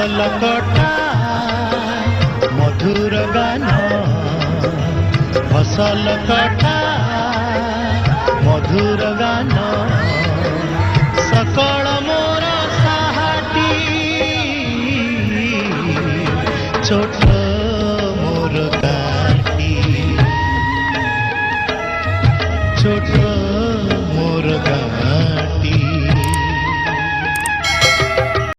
फसल कटा मधुर गान फसल कटा मधुर गान सकल मोर साहाटी छोट